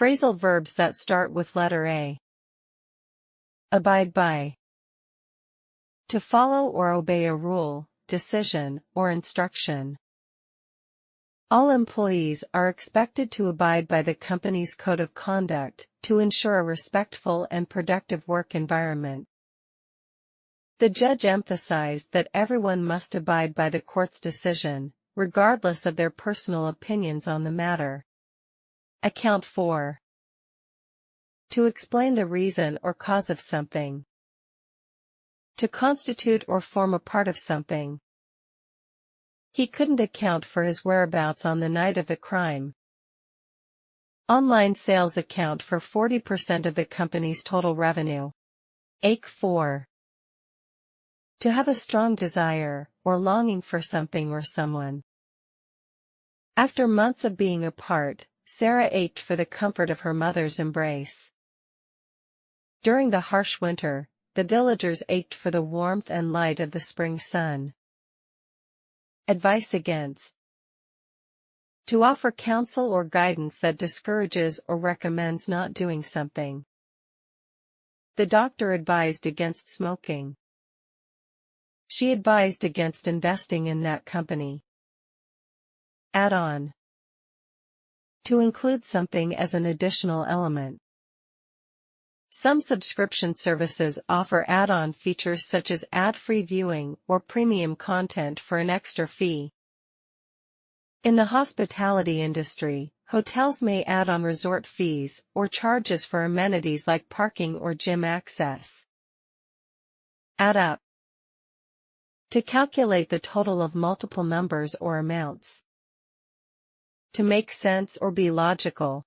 Phrasal verbs that start with letter A. Abide by. To follow or obey a rule, decision, or instruction. All employees are expected to abide by the company's code of conduct to ensure a respectful and productive work environment. The judge emphasized that everyone must abide by the court's decision, regardless of their personal opinions on the matter. Account for. To explain the reason or cause of something. To constitute or form a part of something. He couldn't account for his whereabouts on the night of the crime. Online sales account for 40% of the company's total revenue. Ache for. To have a strong desire, or longing for something or someone. After months of being apart, Sarah ached for the comfort of her mother's embrace. During the harsh winter, the villagers ached for the warmth and light of the spring sun. Advice against. To offer counsel or guidance that discourages or recommends not doing something. The doctor advised against smoking. She advised against investing in that company. Add on. To include something as an additional element. Some subscription services offer add-on features such as ad-free viewing or premium content for an extra fee. In the hospitality industry, hotels may add on resort fees or charges for amenities like parking or gym access. Add up. To calculate the total of multiple numbers or amounts. To make sense or be logical.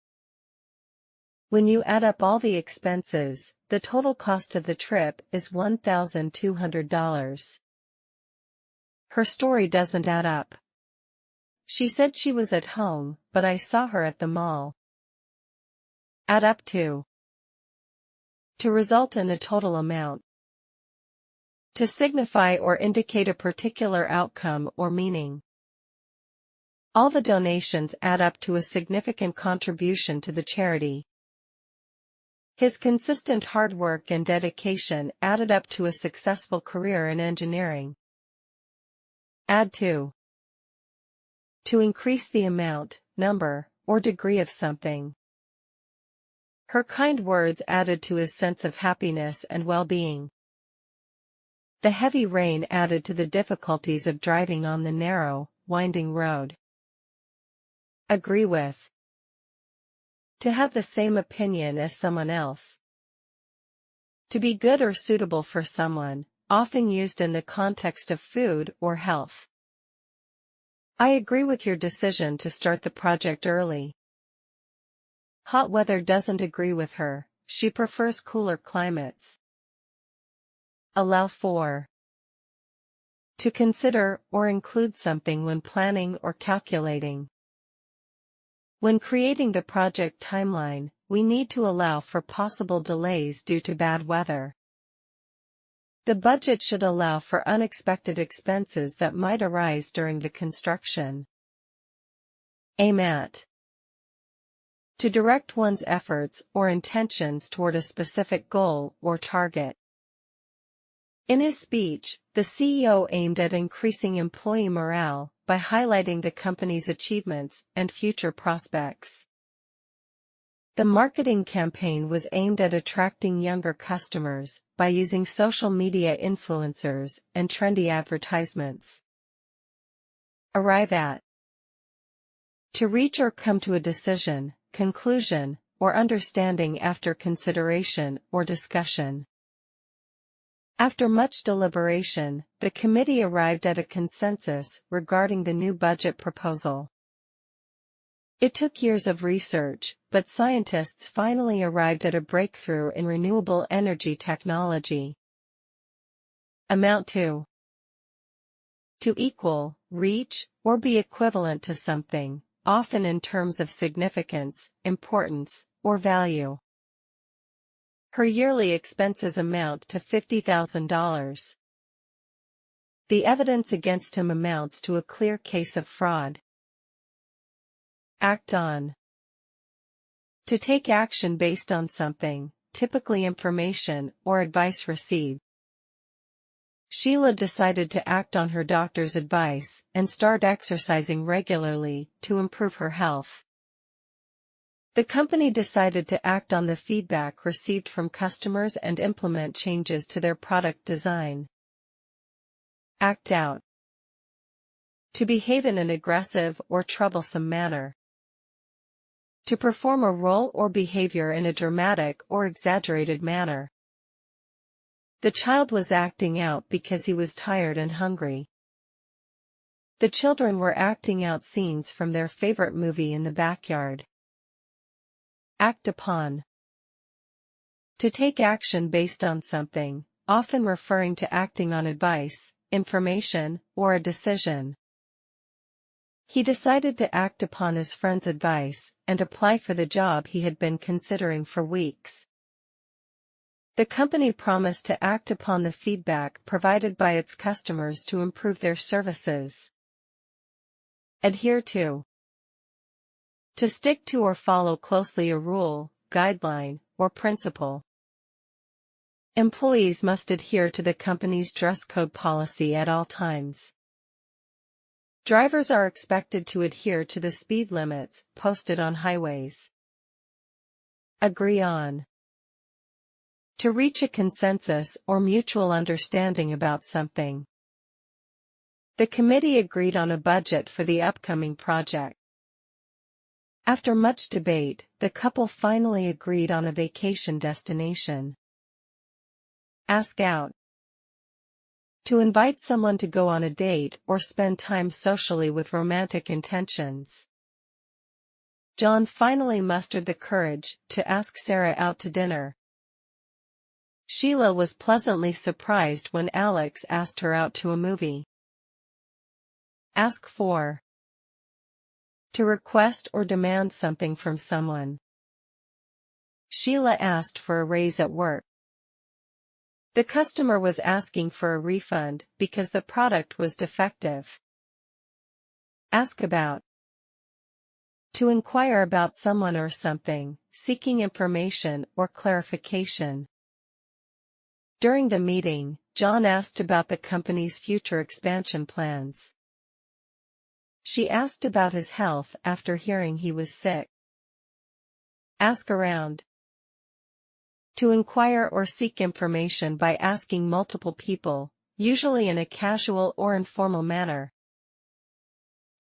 When you add up all the expenses, the total cost of the trip is $1,200. Her story doesn't add up. She said she was at home, but I saw her at the mall. Add up to. To result in a total amount. To signify or indicate a particular outcome or meaning. All the donations add up to a significant contribution to the charity. His consistent hard work and dedication added up to a successful career in engineering. Add to. To increase the amount, number, or degree of something. Her kind words added to his sense of happiness and well-being. The heavy rain added to the difficulties of driving on the narrow, winding road. Agree with. To have the same opinion as someone else. To be good or suitable for someone, often used in the context of food or health. I agree with your decision to start the project early. Hot weather doesn't agree with her, she prefers cooler climates. Allow for. To consider or include something when planning or calculating. When creating the project timeline, we need to allow for possible delays due to bad weather. The budget should allow for unexpected expenses that might arise during the construction. Aim at. To direct one's efforts or intentions toward a specific goal or target. In his speech, the CEO aimed at increasing employee morale by highlighting the company's achievements and future prospects. The marketing campaign was aimed at attracting younger customers by using social media influencers and trendy advertisements. Arrive at. To reach or come to a decision, conclusion, or understanding after consideration or discussion. After much deliberation, the committee arrived at a consensus regarding the new budget proposal. It took years of research, but scientists finally arrived at a breakthrough in renewable energy technology. Amount to. To equal, reach, or be equivalent to something, often in terms of significance, importance, or value. Her yearly expenses amount to $50,000. The evidence against him amounts to a clear case of fraud. Act on. To take action based on something, typically information or advice received. Sheila decided to act on her doctor's advice and start exercising regularly to improve her health. The company decided to act on the feedback received from customers and implement changes to their product design. Act out. To behave in an aggressive or troublesome manner. To perform a role or behavior in a dramatic or exaggerated manner. The child was acting out because he was tired and hungry. The children were acting out scenes from their favorite movie in the backyard. Act upon. To take action based on something, often referring to acting on advice, information, or a decision. He decided to act upon his friend's advice and apply for the job he had been considering for weeks. The company promised to act upon the feedback provided by its customers to improve their services. Adhere to. To stick to or follow closely a rule, guideline, or principle. Employees must adhere to the company's dress code policy at all times. Drivers are expected to adhere to the speed limits posted on highways. Agree on. To reach a consensus or mutual understanding about something. The committee agreed on a budget for the upcoming project. After much debate, the couple finally agreed on a vacation destination. Ask out. To invite someone to go on a date or spend time socially with romantic intentions. John finally mustered the courage to ask Sarah out to dinner. Sheila was pleasantly surprised when Alex asked her out to a movie. Ask for. To request or demand something from someone. Sheila asked for a raise at work. The customer was asking for a refund because the product was defective. Ask about. To inquire about someone or something, seeking information or clarification. During the meeting, John asked about the company's future expansion plans. She asked about his health after hearing he was sick. Ask around. To inquire or seek information by asking multiple people, usually in a casual or informal manner.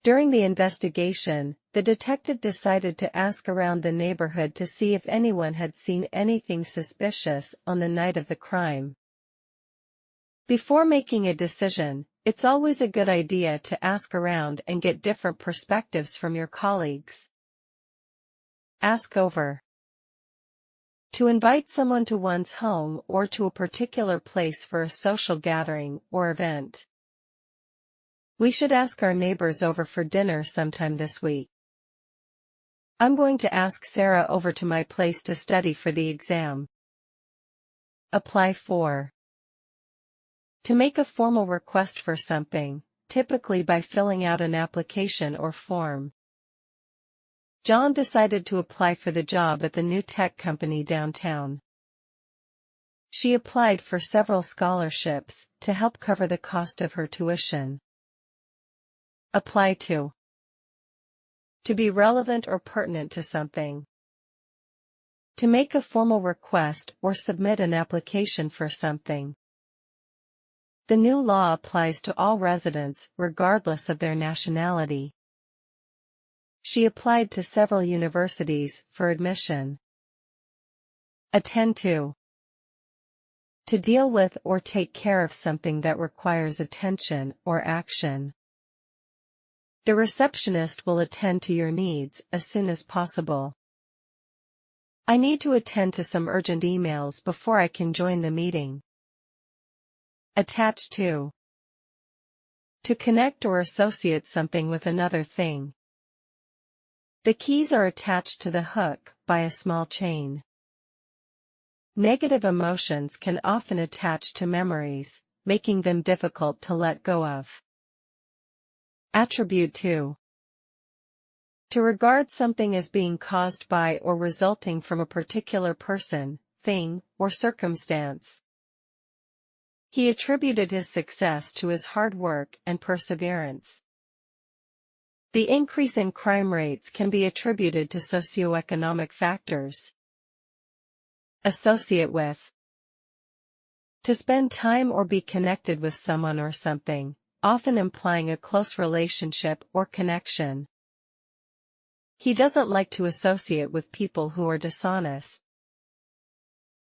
During the investigation, the detective decided to ask around the neighborhood to see if anyone had seen anything suspicious on the night of the crime. Before making a decision, it's always a good idea to ask around and get different perspectives from your colleagues. Ask over. To invite someone to one's home or to a particular place for a social gathering or event. We should ask our neighbors over for dinner sometime this week. I'm going to ask Sarah over to my place to study for the exam. Apply for. To make a formal request for something, typically by filling out an application or form. John decided to apply for the job at the new tech company downtown. She applied for several scholarships to help cover the cost of her tuition. Apply to. To be relevant or pertinent to something. To make a formal request or submit an application for something. The new law applies to all residents regardless of their nationality. She applied to several universities for admission. Attend to. To deal with or take care of something that requires attention or action. The receptionist will attend to your needs as soon as possible. I need to attend to some urgent emails before I can join the meeting. Attach to. To connect or associate something with another thing. The keys are attached to the hook by a small chain. Negative emotions can often attach to memories, making them difficult to let go of. Attribute to. To regard something as being caused by or resulting from a particular person, thing, or circumstance. He attributed his success to his hard work and perseverance. The increase in crime rates can be attributed to socioeconomic factors. Associate with. To spend time or be connected with someone or something, often implying a close relationship or connection. He doesn't like to associate with people who are dishonest.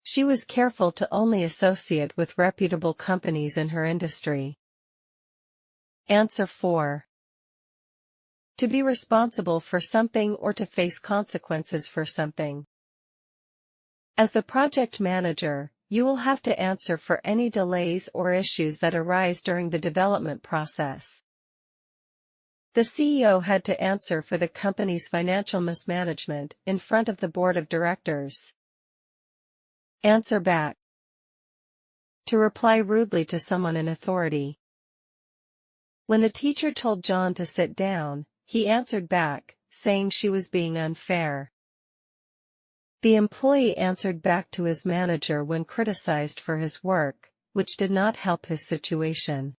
She was careful to only associate with reputable companies in her industry. Answer 4. To be responsible for something or to face consequences for something. As the project manager, you will have to answer for any delays or issues that arise during the development process. The CEO had to answer for the company's financial mismanagement in front of the board of directors. Answer back. To reply rudely to someone in authority. When the teacher told John to sit down, he answered back, saying she was being unfair. The employee answered back to his manager when criticized for his work, which did not help his situation.